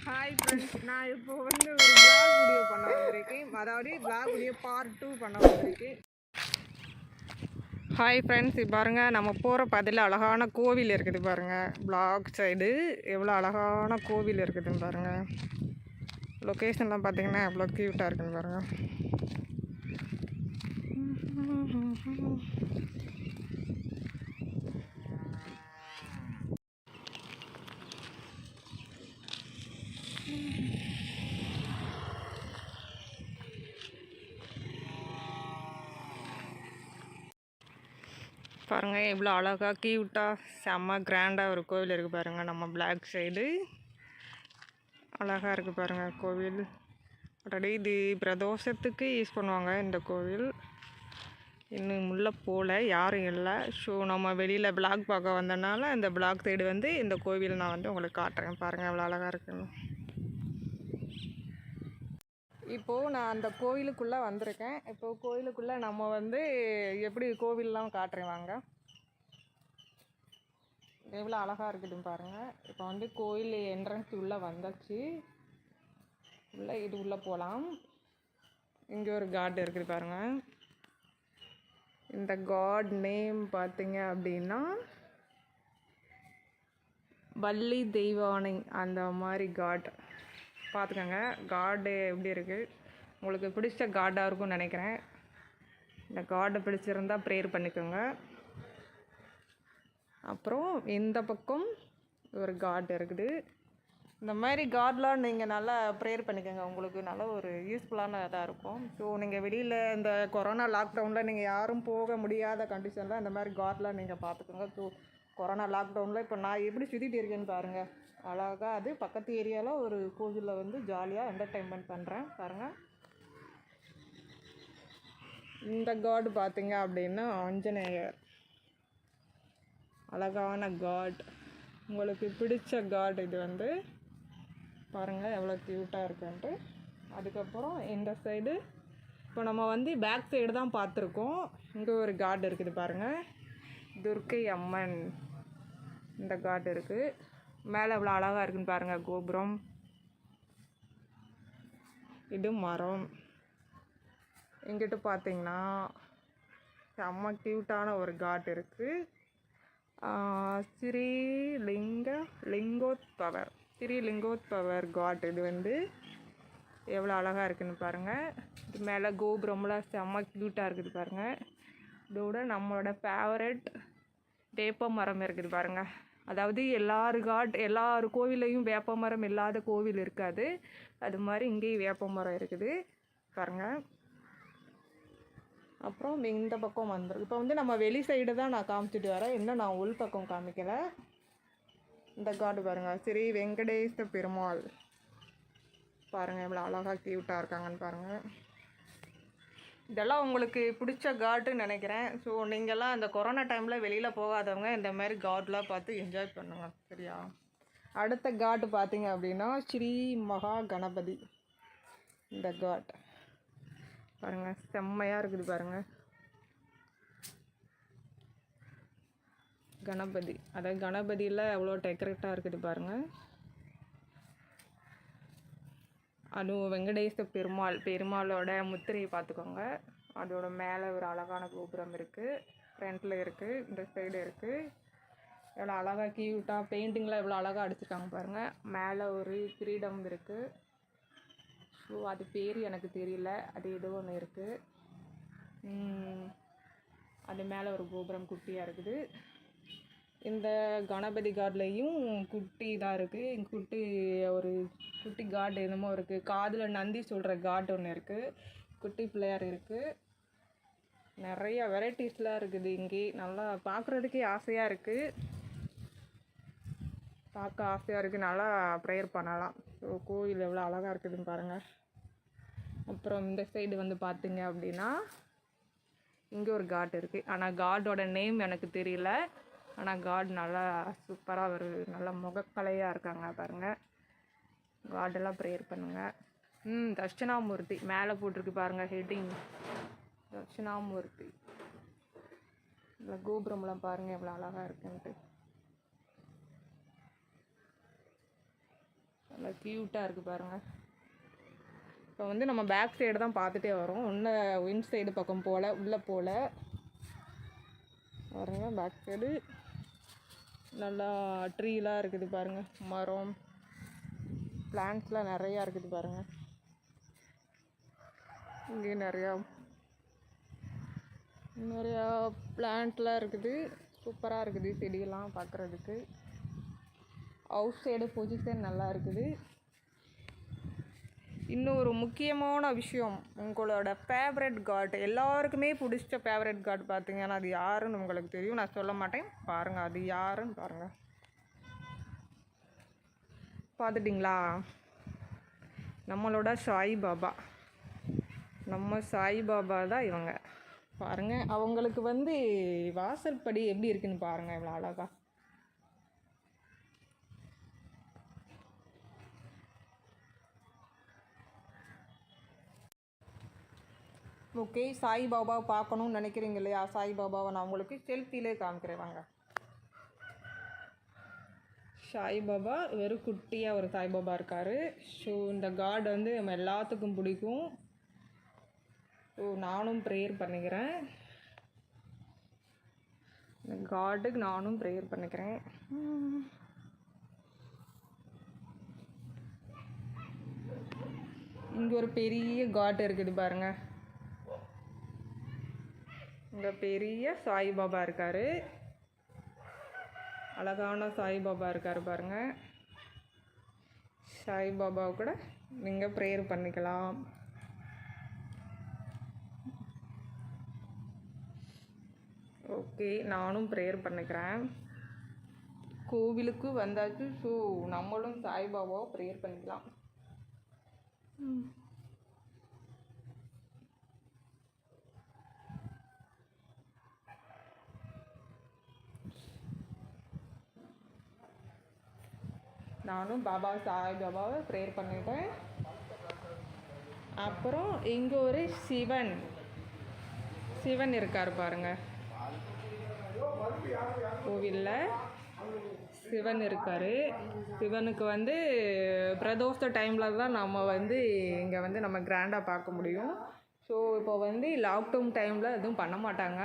Hi friends, நான் இப்போ வந்து ஒரு vlog வீடியோ பண்ண வந்திருக்கேன். அதாவது vlog வீடியோ பார்ட் 2 பண்ண வந்திருக்கேன். ஹாய் ஃப்ரெண்ட்ஸ், இப்போ பாருங்கள், நம்ம போகிற பாதையில் அழகான கோவில் இருக்குது பாருங்கள். பிளாக் சைடு எவ்வளோ அழகான கோவில் இருக்குதுன்னு பாருங்கள். லொக்கேஷன்லாம் பார்த்தீங்கன்னா எவ்வளோ க்யூட்டாக இருக்குன்னு பாருங்கள். பாருங்கள் இவ்வளோ அழகாக க்யூட்டாக செம்ம கிராண்டாக ஒரு கோவில் இருக்குது பாருங்கள். நம்ம பிளாக் சைடு அழகாக இருக்குது பாருங்கள் கோவில். ஆல்ரெடி இது பிரதோஷத்துக்கு யூஸ் பண்ணுவாங்க இந்த கோவில். இன்னும் உள்ளே போகல, யாரும் இல்லை. ஸோ நம்ம வெளியில் பிளாக் பார்க்க வந்தனால இந்த பிளாக் சைடு வந்து இந்த கோவில் நான் வந்து உங்களுக்கு காட்டுறேன். பாருங்கள் எவ்வளோ அழகாக இருக்குன்னு. இப்போது நான் அந்த கோவிலுக்குள்ளே வந்திருக்கேன். இப்போது கோவிலுக்குள்ளே நம்ம வந்து எப்படி கோவிலெலாம் காட்டுறேன் வாங்க. எவ்வளோ அழகாக இருக்குதுன்னு பாருங்கள். இப்போ வந்து கோயில் என்ட்ரன்ஸ் உள்ளே வந்தாச்சு. உள்ளே போகலாம். இங்கே ஒரு காட் இருக்குது பாருங்கள். இந்த காட் நேம் பார்த்தீங்க அப்படின்னா வள்ளி தெய்வானை, அந்த மாதிரி காட். பார்த்துக்கோங்க காடு எப்படி இருக்குது. உங்களுக்கு பிடிச்ச காடாக இருக்கும்னு நினைக்கிறேன். இந்த காடை பிடிச்சிருந்தா ப்ரேயர் பண்ணிக்கோங்க. அப்புறம் இந்த பக்கம் ஒரு காட் இருக்குது. இந்த மாதிரி காட்லாம் நீங்கள் நல்லா ப்ரேயர் பண்ணிக்கோங்க. உங்களுக்கு நல்ல ஒரு யூஸ்ஃபுல்லான இதாக இருக்கும். ஸோ நீங்கள் வெளியில் இந்த கொரோனா லாக்டவுனில் நீங்கள் யாரும் போக முடியாத கண்டிஷனில் இந்த மாதிரி காட்லாம் நீங்கள் பார்த்துக்கோங்க. ஸோ கொரோனா லாக்டவுனில் இப்போ நான் எப்படி சுற்றிட்டு இருக்கேன்னு பாருங்கள். அழகாக அது பக்கத்து ஏரியாவில் ஒரு கோவிலில் வந்து ஜாலியாக என்டர்டெயின்மெண்ட் பண்ணுறேன் பாருங்கள். இந்த காட் பார்த்தீங்க அப்படின்னா ஆஞ்சநேயர், அழகான காட். உங்களுக்கு பிடிச்ச காட் இது வந்து பாருங்கள் எவ்வளோ க்யூட்டாக இருக்குன்ட்டு. அதுக்கப்புறம் இந்த சைடு இப்போ நம்ம வந்து பேக் சைடு தான் பார்த்துருக்கோம். இங்கே ஒரு காட் இருக்குது பாருங்கள், துர்க்கை அம்மன். இந்த காட் இருக்குது. மேலே எவ்வளோ அழகாக இருக்குன்னு பாருங்கள் கோபுரம். இது மரம். எங்கிட்ட பார்த்தீங்கன்னா செம்ம க்யூட்டான ஒரு காட் இருக்குது. ஸ்ரீலிங்கோத்பவர் காட். இது வந்து எவ்வளோ அழகாக இருக்குதுன்னு பாருங்கள். இது மேலே கோபுரம்லாம் செம்ம க்யூட்டாக இருக்குது பாருங்கள். இதோட நம்மளோட ஃபேவரட் வேப்ப மரம் இருக்குது பாருங்கள். அதாவது எல்லார் கோவிலையும் வேப்ப மரம் இல்லாத கோவில் இருக்காது. அது மாதிரி இங்கேயும் வேப்ப மரம் இருக்குது பாருங்கள். அப்புறம் இந்த பக்கம் வந்துடும். இப்போ வந்து நம்ம வெளி சைடு தான் நான் காமிச்சிட்டு வரேன், இன்னும் நான் உள் பக்கம் காமிக்கலை. இந்த காடு பாருங்கள், ஸ்ரீ வெங்கடேச பெருமாள். பாருங்கள் எவ்வளோ அழகாக க்யூட்டாக இருக்காங்கன்னு பாருங்கள். இதெல்லாம் உங்களுக்கு பிடிச்ச காட்டுன்னு நினைக்கிறேன். ஸோ நீங்கள்லாம் இந்த கொரோனா டைமில் வெளியில் போகாதவங்க இந்த மாதிரி காட்லாம் பார்த்து என்ஜாய் பண்ணுங்க, சரியா? அடுத்த காட் பார்த்தீங்க அப்படின்னா ஸ்ரீ மகா கணபதி. இந்த காட் பாருங்கள் செம்மையாக இருக்குது பாருங்கள். கணபதி, அதாவது கணபதியில் எவ்வளோ டெக்கரேட்டாக இருக்குது பாருங்கள். அதுவும் வெங்கடேச பெருமாளோட முத்திரையை பார்த்துக்கோங்க. அதோட மேலே ஒரு அழகான கோபுரம் இருக்குது, ஃப்ரண்ட்டில் இருக்குது, இந்த சைடு இருக்குது. எவ்வளோ அழகாக க்யூட்டாக பெயிண்டிங்லாம் எவ்வளோ அழகாக அடிச்சிருக்காங்க பாருங்கள். மேலே ஒரு கிரீடம் இருக்குது. ஸோ அது பேர் எனக்கு தெரியல, அது ஏதோ ஒன்று இருக்குது. அது மேலே ஒரு கோபுரம் குட்டியாக இருக்குது. இந்த கணபதி காட்லேயும் குட்டி தான் இருக்குது. ஒரு குட்டி காட் என்னமோ இருக்குது. காதில் நந்தி சொல்கிற காட் ஒன்று இருக்குது. குட்டி பிள்ளையார் இருக்குது. நிறைய வெரைட்டிஸ்லாம் இருக்குது இங்கே. நல்லா பார்க்குறதுக்கே ஆசையாக இருக்குது. நல்லா ப்ரேயர் பண்ணலாம். ஸோ கோயில் எவ்வளோ அழகாக இருக்குதுன்னு பாருங்கள். அப்புறம் இந்த சைடு வந்து பார்த்தீங்க அப்படின்னா இங்கே ஒரு காட் இருக்குது. ஆனால் காடோட நேம் எனக்கு தெரியல. ஆனால் காட் நல்லா சூப்பராக ஒரு நல்ல முகக்கலையாக இருக்காங்க பாருங்கள். காடெல்லாம் ப்ரேயர் பண்ணுங்கள். தட்சிணாமூர்த்தி மேலே போட்டிருக்கு பாருங்கள் ஹெட்டிங், தட்சிணாமூர்த்தி. இந்த கோபுரம்லாம் பாருங்கள் எவ்வளோ அழகாக இருக்குன்ட்டு. நல்லா க்யூட்டாக இருக்குது பாருங்கள். இப்போ வந்து நம்ம பேக் சைடு தான் பார்த்துட்டே வரோம், இன்னும் இன் சைடு பக்கம் போல் உள்ளே போல் பாருங்க. பேக் சைடு நல்லா ட்ரீலாம் இருக்குது பாருங்கள், மரம் பிளான்ட்ஸ்லாம் நிறையா இருக்குது பாருங்கள். இங்கேயும் நிறையா பிளான்ட்லாம் இருக்குது, சூப்பராக இருக்குது செடியெல்லாம் பார்க்குறதுக்கு. அவுட் சைடு பொசிஷன் நல்லா இருக்குது. இன்னும் ஒரு முக்கியமான விஷயம், உங்களோட ஃபேவரட் காட், எல்லாருக்குமே பிடிச்ச ஃபேவரட் காட் பார்த்தீங்கன்னா அது யாருன்னு உங்களுக்கு தெரியும், நான் சொல்ல மாட்டேன். பாருங்கள் அது யாருன்னு பாருங்கள். பார்த்துட்டிங்களா? நம்மளோட சாய்பாபா, நம்ம சாய்பாபா தான் இவங்க. பாருங்கள், அவங்களுக்கு வந்து வாசல்படி எப்படி இருக்குன்னு பாருங்கள், இவ்வளோ அழகா. ஓகே, சாய்பாபாவை பார்க்கணுன்னு நினைக்கிறீங்க இல்லையா? சாய்பாபாவை நான் உங்களுக்கு செல்ஃபிலே காமிக்கிறேன் வாங்க. சாய்பாபா வெறும் குட்டியாக ஒரு சாய்பாபா இருக்கார். ஸோ இந்த காட் வந்து நம்ம எல்லாத்துக்கும் பிடிக்கும். ஸோ நானும் ப்ரேயர் பண்ணிக்கிறேன், இந்த காட்டுக்கு நானும் ப்ரேயர் பண்ணிக்கிறேன். இங்கே ஒரு பெரிய காட் இருக்குது பாருங்கள், இங்கே பெரிய சாய்பாபா இருக்கார், அழகான சாய்பாபா இருக்கார் பாருங்கள். சாய்பாபாவை கூட நீங்கள் ப்ரேயர் பண்ணிக்கலாம். ஓகே, நானும் ப்ரேயர் பண்ணிக்கிறேன். கோவிலுக்கு வந்தாச்சு, ஸோ நம்மளும் சாய்பாபாவை ப்ரேயர் பண்ணிக்கலாம். நானும் சாய்பாபாவை ப்ரேயர் பண்ணிட்டேன். அப்புறம் இங்கே ஒரு சிவன் இருக்கார் பாருங்கள், கோவிலில் சிவன் இருக்கார். சிவனுக்கு வந்து பிரதோஷ டைமில் தான் நம்ம வந்து இங்கே வந்து நம்ம கிராண்டாக பார்க்க முடியும். ஸோ இப்போ வந்து லாக்டவுன் டைமில் எதுவும் பண்ண மாட்டாங்க.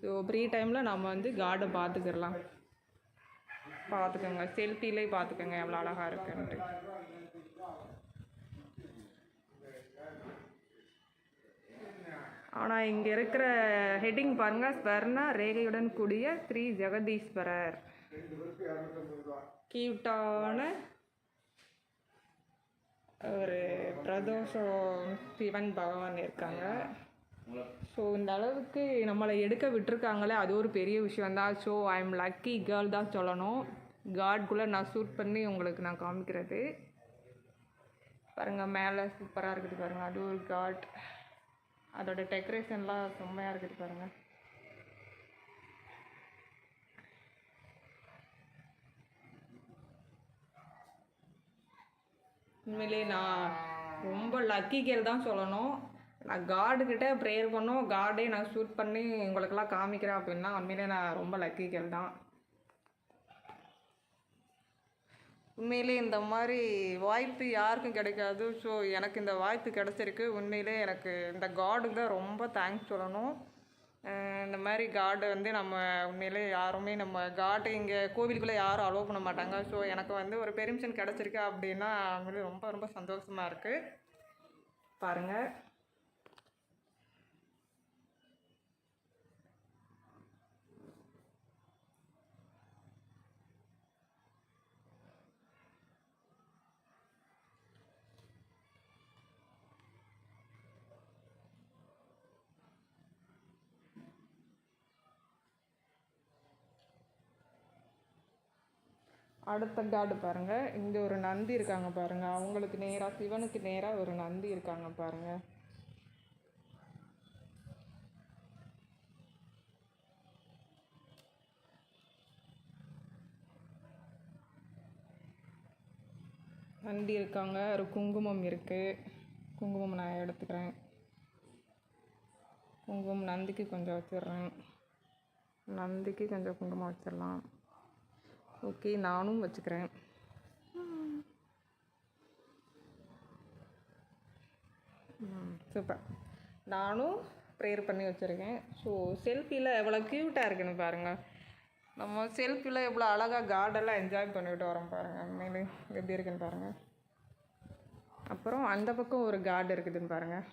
ஸோ ஃப்ரீ டைமில் நம்ம வந்து காடை பார்த்துக்கிடலாம். பார்த்துக்கோங்க, செல்ஃபிலே பார்த்துக்கோங்க எவ்வளோ அழகாக இருக்குன்ட்டு. ஆனால் இங்கே இருக்கிற ஹெட்டிங் பாருங்கள், ஸ்வர்ண ரேகையுடன் கூடிய ஸ்ரீ ஜெகதீஸ்வரர், கியூட்டான ஒரு பிரதோஷம் சிவன் பகவான் இருக்காங்க. ஸோ இந்த அளவுக்கு நம்மளை எடுக்க விட்டுருக்காங்களே, அது ஒரு பெரிய விஷயந்தான். So I am lucky girl தான் சொல்லணும். காட்குள்ளே நான் ஷூட் பண்ணி உங்களுக்கு நான் காமிக்கிறது பாருங்கள். மேலே சூப்பராக இருக்குது பாருங்கள், அது ஒரு காட். அதோட டெக்கரேஷன்லாம் செம்மையாக இருக்குது பாருங்கள். உண்மையிலே நான் ரொம்ப லக்கி கேர்ள் தான் சொல்லணும். நான் காடுக்கிட்ட ப்ரேயர் பண்ணோம், காடே நான் ஷூட் பண்ணி உங்களுக்கெல்லாம் காமிக்கிறேன் அப்படின்னா உண்மையிலே நான் ரொம்ப லக்கி கேர்ள் தான். உண்மையிலே இந்த மாதிரி வாய்ப்பு யாருக்கும் கிடைக்காது. ஸோ எனக்கு இந்த வாய்ப்பு கிடச்சிருக்கு. உண்மையிலே எனக்கு இந்த காடுக்கு தான் ரொம்ப தேங்க்ஸ் சொல்லணும். இந்த மாதிரி காடு வந்து நம்ம உண்மையிலே யாருமே நம்ம காடு இங்கே கோவிலுக்குள்ளே யாரும் அலோவ் பண்ண மாட்டாங்க. ஸோ எனக்கு வந்து ஒரு பெர்மிஷன் கிடச்சிருக்கு அப்படின்னா உண்மையிலே ரொம்ப ரொம்ப சந்தோஷமாக இருக்குது. பாருங்கள், அடுத்த காடு பாருங்கள். இங்கே ஒரு நந்தி இருக்காங்க பாருங்கள், அவங்களுக்கு நேராக சிவனுக்கு நேராக ஒரு நந்தி இருக்காங்க பாருங்கள். நந்தி இருக்காங்க, ஒரு குங்குமம் இருக்குது. குங்குமம் நான் எடுத்துக்கிறேன். குங்குமம் நந்திக்கு கொஞ்சம் வச்சிடுறேன், நந்திக்கு கொஞ்சம் குங்குமம் வச்சிடலாம். ஓகே, நானும் வச்சுக்கிறேன். சூப்பர். நானும் ப்ரேயர் பண்ணி வச்சுருக்கேன். ஸோ செல்ஃபியில் எவ்வளோ க்யூட்டாக இருக்குன்னு பாருங்கள். நம்ம செல்ஃபியில் எவ்வளோ அழகாக கார்டெல்லாம் என்ஜாய் பண்ணிவிட்டு வரோம் பாருங்கள். உண்மையிலே எப்படி இருக்குன்னு பாருங்கள். அப்புறம் அந்த பக்கம் ஒரு கார்டு இருக்குதுன்னு பாருங்கள்.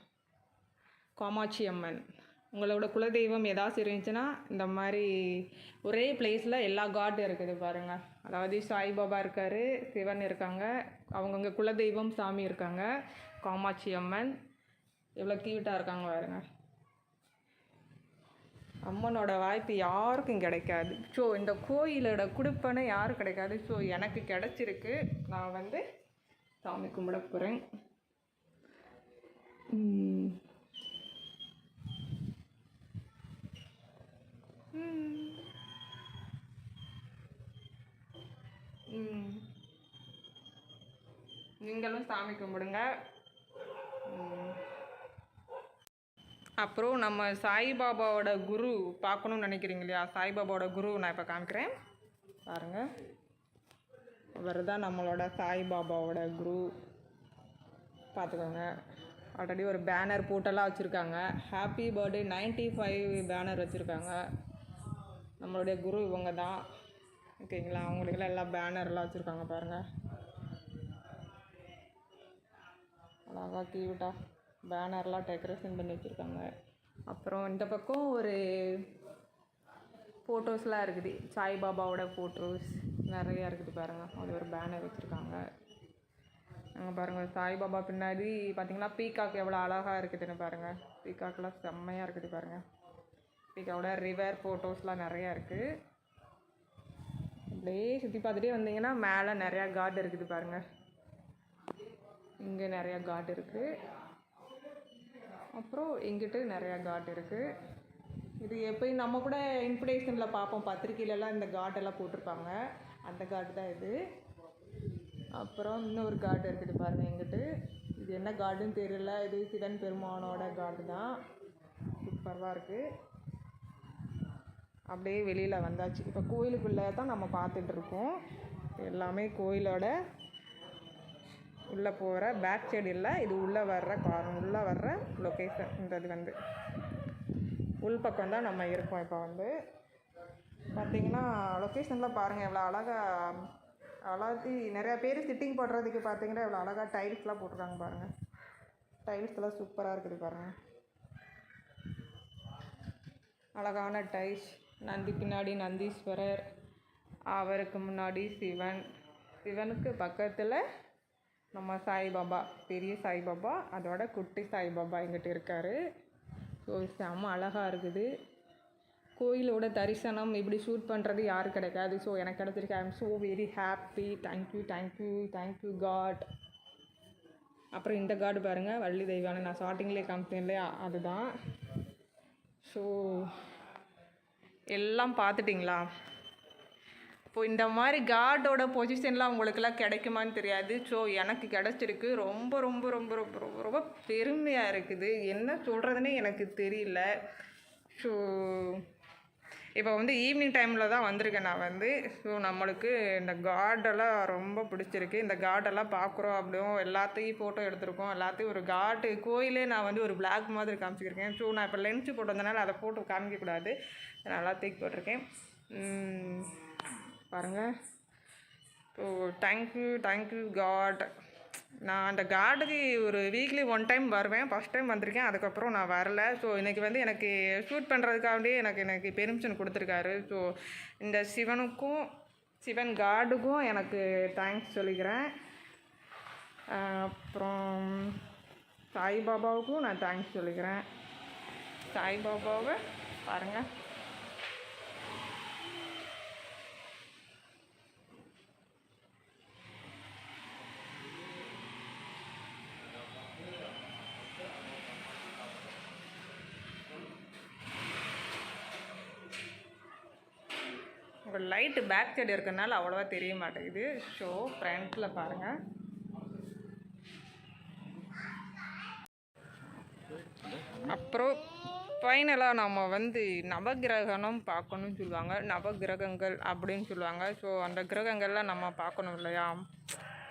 காமாட்சி அம்மன். உங்களோட குலதெய்வம் ஏதாச்சும் இருந்துச்சுன்னா இந்த மாதிரி ஒரே பிளேஸில் எல்லா கார்டும் இருக்குது பாருங்கள். அதாவது சாய்பாபா இருக்கார், சிவன் இருக்காங்க, அவங்கவுங்க குலதெய்வம் சாமி இருக்காங்க, காமாட்சி அம்மன். எவ்வளோ க்யூட்டாக இருக்காங்க பாருங்க. அம்மனோட வாய்ப்பு யாருக்கும் கிடைக்காது. ஸோ இந்த கோயிலோட குடுப்பனை யாரும் கிடைக்காது. ஸோ எனக்கு கிடச்சிருக்கு. நான் வந்து சாமி கும்பிட போகிறேன். நீங்களும் சாமி கும்பிடுங்க. அப்புறம் நம்ம சாய்பாபாவோட குரு பார்க்கணுன்னு நினைக்கிறீங்க இல்லையா? சாய்பாபாவோட குரு நான் இப்போ காமிக்கிறேன் பாருங்கள். அவர் தான் நம்மளோட சாய்பாபாவோட குரு. பார்த்துக்கோங்க. ஆல்ரெடி ஒரு பேனர் போட்டெல்லாம் வச்சுருக்காங்க. ஹாப்பி பர்த்டே 95 பேனர் வச்சுருக்காங்க. நம்மளுடைய குரு இவங்க தான். ஓகேங்களா? அவங்களுக்கெல்லாம் எல்லாம் பேனர்லாம் வச்சுருக்காங்க பாருங்கள். அழகாக க்யூட்டாக பேனர்லாம் டெக்கரேஷன் பண்ணி வச்சுருக்காங்க. அப்புறம் இந்த பக்கம் ஒரு ஃபோட்டோஸ்லாம் இருக்குது. சாய்பாபாவோட ஃபோட்டோஸ் நிறையா இருக்குது பாருங்கள். அது ஒரு பேனர் வச்சுருக்காங்க. அங்கே பாருங்கள், சாய்பாபா பின்னாடி பார்த்திங்கன்னா பீகாக் எவ்வளோ அழகாக இருக்குதுன்னு பாருங்கள். பீகாக்லாம் செம்மையாக இருக்குது பாருங்கள். பீக்காவோட ரிவர் ஃபோட்டோஸ்லாம் நிறையா இருக்குது. அப்படியே சுற்றி பார்த்துட்டே வந்தீங்கன்னா மேலே நிறையா கார்டு இருக்குது பாருங்கள். இங்கே நிறையா கார்டு இருக்குது. அப்புறம் இங்கிட்டு நிறையா கார்டு இருக்குது. இது எப்போயும் நம்ம கூட இன்விடேஷனில் பார்ப்போம், பத்திரிக்கையிலலாம் இந்த கார்டெல்லாம் போட்டிருப்பாங்க. அந்த கார்டு தான் இது. அப்புறம் இன்னொரு கார்டு இருக்குது பாருங்கள் எங்கிட்டு. இது என்ன கார்டுன்னு தெரியல. இது சிவன் பெருமானோட கார்டு தான். சூப்பராக இருக்குது. அப்படியே வெளியில் வந்தாச்சு. இப்போ கோயிலுக்குள்ளே தான் நம்ம பார்த்துட்ருக்கோம். எல்லாமே கோயிலோட உள்ளே போகிற பேக் சைடு இல்லை, இது உள்ளே வர்ற உள்ளே வர்ற லொக்கேஷன். இது வந்து உள்பக்கம் தான் நம்ம இருக்கோம். இப்போ வந்து பார்த்திங்கன்னா லொக்கேஷனில் பாருங்கள் எவ்வளோ அழகாக நிறையா பேர் சிட்டிங் போடுறதுக்கு பார்த்திங்கன்னா எவ்வளோ அழகாக டைல்ஸ்லாம் போட்டிருக்காங்க பாருங்கள். டைல்ஸ்லாம் சூப்பராக இருக்குது பாருங்கள். அழகான டைல்ஸ். நந்தி பின்னாடி நந்தீஸ்வரர், அவருக்கு முன்னாடி சிவன், சிவனுக்கு பக்கத்தில் நம்ம சாய்பாபா, பெரிய சாய்பாபா, அதோட குட்டி சாய்பாபா எங்கிட்ட இருக்கார். ஸோ செம்ம அழகாக இருக்குது. கோயிலோட தரிசனம் இப்படி ஷூட் பண்ணுறது யாரும் கிடைக்காது. ஸோ எனக்கு கிடச்சிருக்கு. I am so very happy. Thank you God. அப்புறம் இந்த கார்டு பாருங்கள், வள்ளி தெய்வானை நான் ஸ்டார்டிங்லேயே காமிச்சேன் இல்லையா, அதுதான். ஸோ எல்லாம் பார்த்துட்டிங்களா? இப்போ இந்த மாதிரி கார்டோட பொசிஷன்லாம் உங்களுக்கெல்லாம் கிடைக்குமான்னு தெரியாது. ஸோ எனக்கு கிடச்சிருக்கு. ரொம்ப ரொம்ப ரொம்ப ரொம்ப ரொம்ப ரொம்ப பெருமையாக இருக்குது. என்ன சொல்கிறதுனே எனக்கு தெரியல. ஸோ இப்போ வந்து ஈவினிங் டைமில் தான் வந்திருக்கேன் நான் வந்து. ஸோ நம்மளுக்கு இந்த கார்டெல்லாம் ரொம்ப பிடிச்சிருக்கு. இந்த கார்டெல்லாம் பார்க்குறோம், அப்படியும் எல்லாத்தையும் ஃபோட்டோ எடுத்திருக்கோம். எல்லாத்தையும் ஒரு கார்டு கோயிலே நான் வந்து ஒரு பிளாக் மாதிரி காமிச்சிருக்கேன். ஸோ நான் இப்போ லென்ஸு போட்டு வந்தனால அதை ஃபோட்டோ காமிக்கக்கூடாது, நான் எல்லாத்தையும் போட்டிருக்கேன் பாருங்கள். So thank you God. நான் அந்த கார்டுக்கு ஒரு வீக்லி 1 டைம் வருவேன். ஃபஸ்ட் டைம் வந்திருக்கேன், அதுக்கப்புறம் நான் வரல. ஸோ இன்றைக்கி வந்து எனக்கு ஷூட் பண்ணுறதுக்காகவே எனக்கு பெர்மிஷன் கொடுத்துருக்காரு. ஸோ இந்த சிவன் கார்டுக்கும் எனக்கு தேங்க்ஸ் சொல்லிக்கிறேன். அப்புறம் சாய்பாபாவுக்கும் நான் தேங்க்ஸ் சொல்லிக்கிறேன். சாய்பாபாவை பாருங்கள். உங்கள் லைட்டு பேக் சைடு இருக்கிறனால அவ்வளோவா தெரிய மாட்டேங்குது. ஸோ ஃப்ரண்ட்டில் பாருங்கள். அப்புறம் ஃபைனலாக நம்ம வந்து நவகிரகணம் பார்க்கணுன்னு சொல்லுவாங்க, நவகிரகங்கள் அப்படின்னு சொல்லுவாங்க. ஸோ அந்த கிரகங்கள்லாம் நம்ம பார்க்கணும் இல்லையா?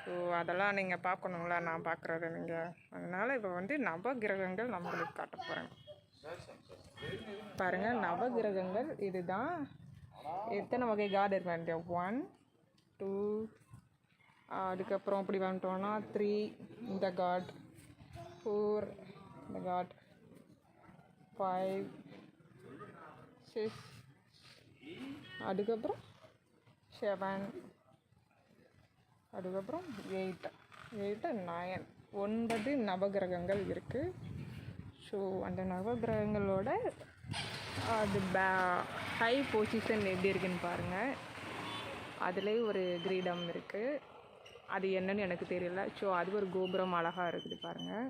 ஸோ அதெல்லாம் நீங்கள் பார்க்கணுங்களா, நான் பார்க்குறது நீங்கள். அதனால் இப்போ வந்து நவகிரகங்கள் நம்மளுக்கு காட்ட போகிறேன். பாருங்கள், நவகிரகங்கள் இதுதான். எத்தனை வகை காட் இருக்காங்க? 1 2, அதுக்கப்புறம் அப்படி வந்துட்டோன்னா 3 இந்த காட், 4 இந்த காட், 5 6, அதுக்கப்புறம் 7, அதுக்கப்புறம் 8 9 9 நவகிரகங்கள் இருக்குது. ஸோ அந்த நவகிரகங்களோட அது ஹை பொசிஷன் எப்படி இருக்குன்னு பாருங்கள். அதுலேயே ஒரு கிரீடம் இருக்குது, அது என்னன்னு எனக்கு தெரியல. ஸோ அது ஒரு கோபுரம் அழகாக இருக்குது பாருங்கள்.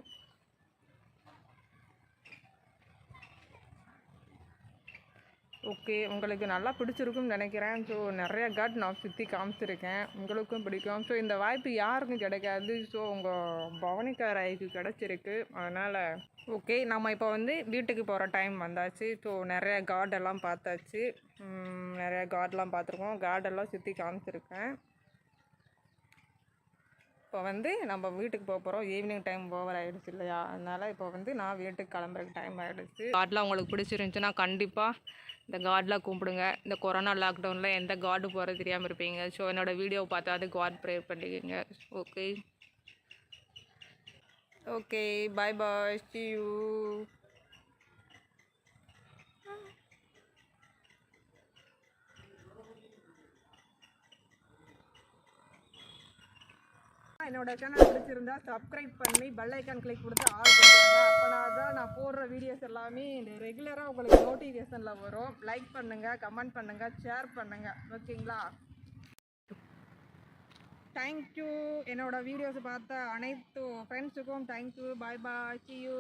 ஓகே, உங்களுக்கு நல்லா பிடிச்சிருக்குன்னு நினைக்கிறேன். ஸோ நிறைய காட் நான் சுற்றி காமிச்சிருக்கேன், உங்களுக்கும் பிடிக்கும். ஸோ இந்த வாய்ப்பு யாருக்கும் கிடைக்காது. ஸோ உங்கள் பவனிகா ராய்க்கு கிடச்சிருக்கு. அதனால் ஓகே, நம்ம இப்போ வந்து வீட்டுக்கு போகிற டைம் வந்தாச்சு. ஸோ நிறைய கார்டெல்லாம் பார்த்தாச்சு, நிறைய கார்டெலாம் பார்த்துருக்கோம், கார்டெல்லாம் சுற்றி காமிச்சிருக்கேன். இப்போ வந்து நம்ம வீட்டுக்கு போக போகிறோம். ஈவினிங் டைம் ஓவர் ஆகிடுச்சு இல்லையா, அதனால் இப்போ வந்து நான் வீட்டுக்கு கிளம்புறதுக்கு டைம் ஆகிடுச்சு. கார்டெலாம் உங்களுக்கு பிடிச்சிருந்துச்சுன்னா கண்டிப்பாக இந்த கார்டெலாம் கும்பிடுங்க. இந்த கொரோனா லாக்டவுனில் எந்த கார்டு போகிறது தெரியாமல் இருப்பீங்க. ஸோ என்னோடய வீடியோவை பார்த்தாது காட் ப்ரேயர் பண்ணிக்கோங்க. Okay okay, bye bye, see you. என்னோட சேனல் பிடிச்சிருந்தா சப்ஸ்கிரைப் பண்ணி பெல் ஐக்கான் கிளிக் கொடுத்து ஆல் பண்ணுவாங்க. அப்போனா தான் நான் போடுற வீடியோஸ் எல்லாமே ரெகுலராக உங்களுக்கு நோட்டிஃபிகேஷனில் வரும். லைக் பண்ணுங்கள், கமெண்ட் பண்ணுங்கள், ஷேர் பண்ணுங்கள். ஓகேங்களா? தேங்க்யூ. என்னோடய வீடியோஸ் பார்த்த அனைத்து ஃப்ரெண்ட்ஸுக்கும் thank you. Bye bye, see you.